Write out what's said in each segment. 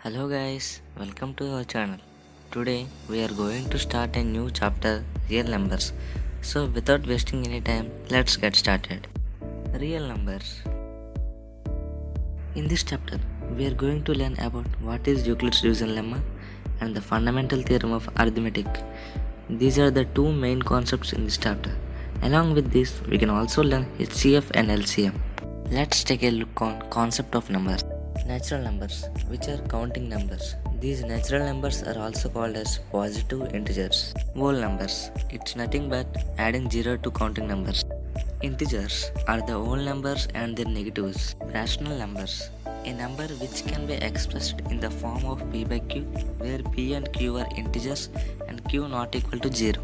Hello guys, welcome to our channel. Today we are going to start a new chapter, real numbers. So without wasting any time, let's get started. Real numbers. In this chapter, we are going to learn about what is Euclid's division lemma and the fundamental theorem of arithmetic. These are the two main concepts in this chapter. Along with this, we can also learn HCF and LCM. Let's take a look on concept of numbers. Natural numbers, which are counting numbers. These natural numbers are also called as positive integers. Whole numbers, it's nothing but adding 0 to counting numbers. Integers are the whole numbers and their negatives. Rational numbers, a number which can be expressed in the form of p by q, where p and q are integers and q not equal to 0.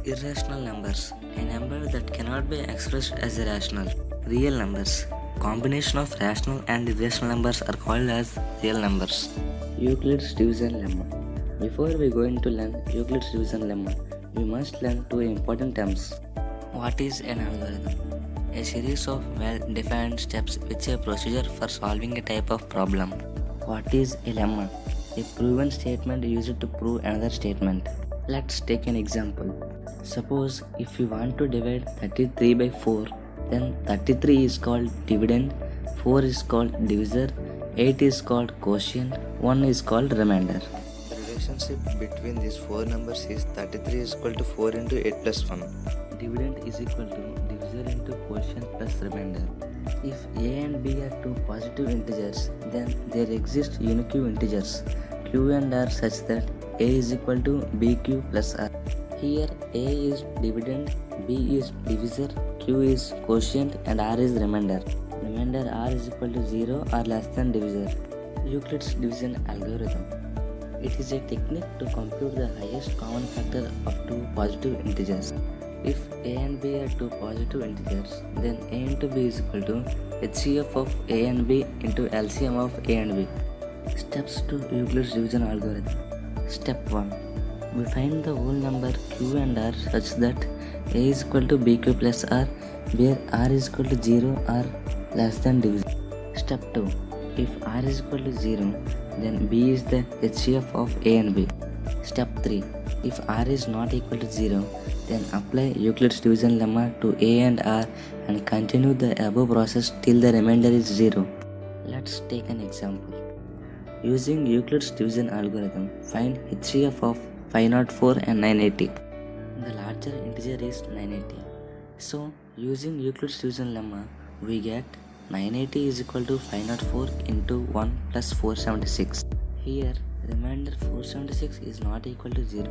Irrational numbers, a number that cannot be expressed as a rational. Real numbers, combination of rational and irrational numbers are called as real numbers. Euclid's division lemma. Before we go into learn Euclid's division lemma, we must learn two important terms. What is an algorithm? A series of well-defined steps which a procedure for solving a type of problem. What is a lemma? A proven statement used to prove another statement. Let's take an example. Suppose if you want to divide 33 by 4, then 33 is called dividend, 4 is called divisor, 8 is called quotient, 1 is called remainder. The relationship between these four numbers is 33 is equal to 4 into 8 plus 1. Dividend is equal to divisor into quotient plus remainder. If a and b are two positive integers, then there exist unique integers q and r such that a is equal to bq plus r. Here a is dividend, b is divisor, q is quotient and r is remainder. Remainder r is equal to 0 or less than divisor. Euclid's division algorithm. It is a technique to compute the highest common factor of two positive integers. If a and b are two positive integers, then a into b is equal to HCF of a and b into LCM of a and b. Steps to Euclid's division algorithm. Step 1. We find the whole number q and r such that a is equal to bq plus r, where r is equal to 0 or less than divisor. Step 2. If r is equal to 0, then b is the HCF of a and b. Step 3. If r is not equal to 0, then apply Euclid's division lemma to a and r and continue the above process till the remainder is 0. Let's take an example. Using Euclid's division algorithm, find HCF of 504 and 980. The larger integer is 980. So, using Euclid's division lemma, we get 980 is equal to 504 into 1 plus 476. Here, remainder 476 is not equal to 0.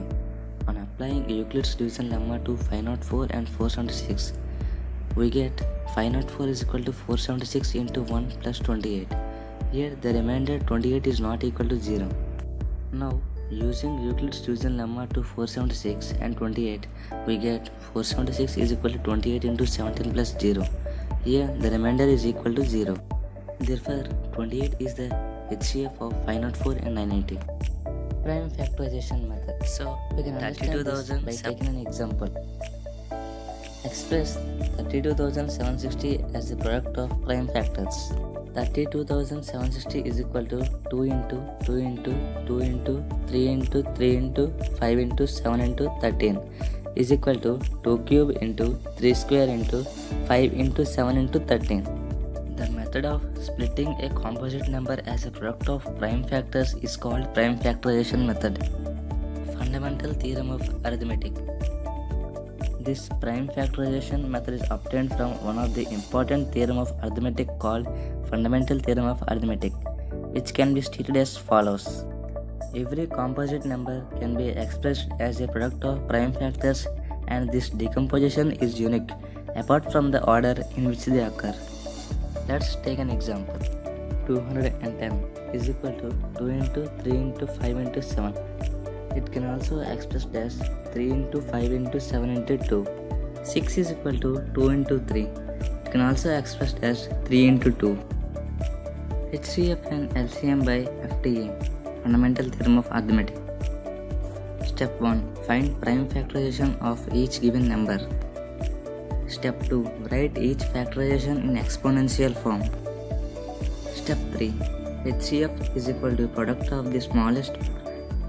On applying Euclid's division lemma to 504 and 476, we get 504 is equal to 476 into 1 plus 28. Here, the remainder 28 is not equal to 0. Now, using Euclid's division lemma to 476 and 28, we get 476 is equal to 28 into 17 plus 0. Here, the remainder is equal to 0. Therefore, 28 is the HCF of 504 and 980. Prime factorization method. So, we can understand this by taking an example. Express 32,760 as the product of prime factors. 32,760 is equal to 2 into 2 into 2 into 3 into 3 into 5 into 7 into 13 is equal to 2 cube into 3 square into 5 into 7 into 13. The method of splitting a composite number as a product of prime factors is called prime factorization method. Fundamental theorem of arithmetic. This prime factorization method is obtained from one of the important theorem of arithmetic called fundamental theorem of arithmetic, which can be stated as follows. Every composite number can be expressed as a product of prime factors, and this decomposition is unique apart from the order in which they occur. Let's take an example. 210 is equal to 2 into 3 into 5 into 7. It can also expressed as 3 into 5 into 7 into 2. 6 is equal to 2 into 3. It can also expressed as 3 into 2. HCF and LCM by FTE. Fundamental theorem of arithmetic. Step 1. Find prime factorization of each given number. Step 2. Write each factorization in exponential form. Step 3. HCF is equal to product of the smallest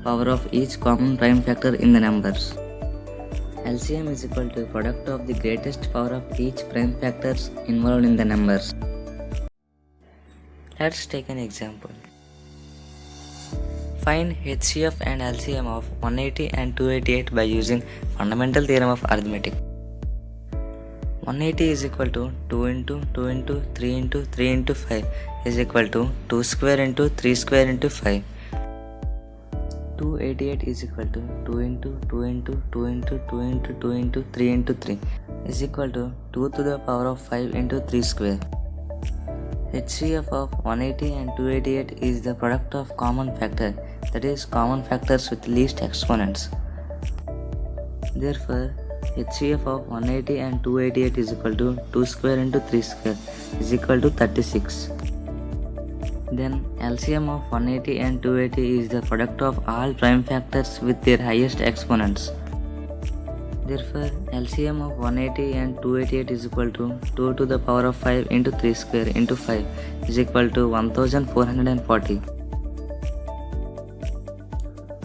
power of each common prime factor in the numbers. LCM is equal to product of the greatest power of each prime factors involved in the numbers. Let's take an example. Find HCF and LCM of 180 and 288 by using fundamental theorem of arithmetic. 180 is equal to 2 into 2 into 3 into 3 into 5 is equal to 2 square into 3 square into 5. 288 is equal to 2 into 2 into 2 into 2 into 2 into 3 into 3 is equal to 2 to the power of 5 into 3 square. HCF of 180 and 288 is the product of common factor, that is common factors with least exponents. Therefore, HCF of 180 and 288 is equal to 2 square into 3 square is equal to 36. Then LCM of 180 and 280 is the product of all prime factors with their highest exponents. Therefore, LCM of 180 and 288 is equal to 2 to the power of 5 into 3 square into 5 is equal to 1440.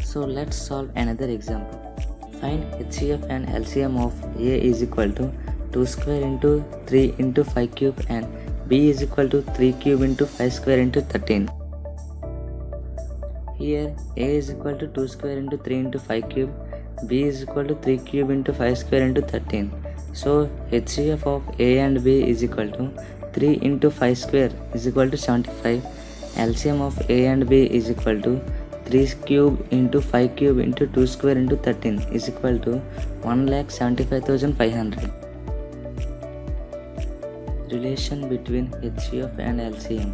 So let's solve another example. Find HCF and LCM of A is equal to 2 square into 3 into 5 cube and B is equal to 3 cube into 5 square into 13. Here A is equal to 2 square into 3 into 5 cube, B is equal to 3 cube into 5 square into 13. So HCF of A and B is equal to 3 into 5 square is equal to 75. LCM of A and B is equal to 3 cube into 5 cube into 2 square into 13 is equal to 1,75,500. Relation between HCF and LCM.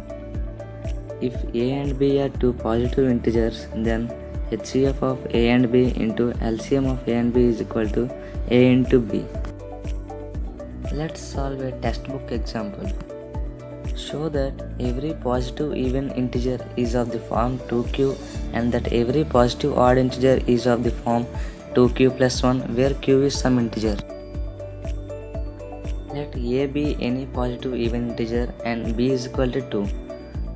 If A and B are two positive integers, then HCF of A and B into LCM of A and B is equal to A into B. Let's solve a textbook example. Show that every positive even integer is of the form 2q and that every positive odd integer is of the form 2q plus 1 where q is some integer. Let A be any positive even integer and B is equal to 2.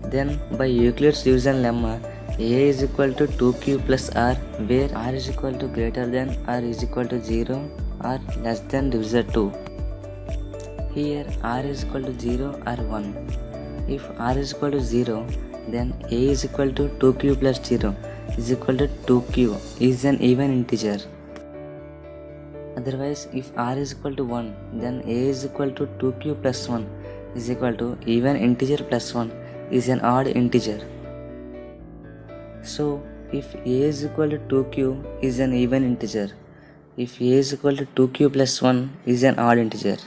Then by Euclid's division lemma, A is equal to 2q plus r where r is equal to greater than or is equal to 0 or less than divisor 2. Here r is equal to 0 or 1. If r is equal to 0, then A is equal to 2q plus 0 is equal to 2q is an even integer. Otherwise, if r is equal to 1, then A is equal to 2q plus 1 is equal to even integer plus 1 is an odd integer. So, if A is equal to 2q is an even integer, if A is equal to 2q plus 1 is an odd integer.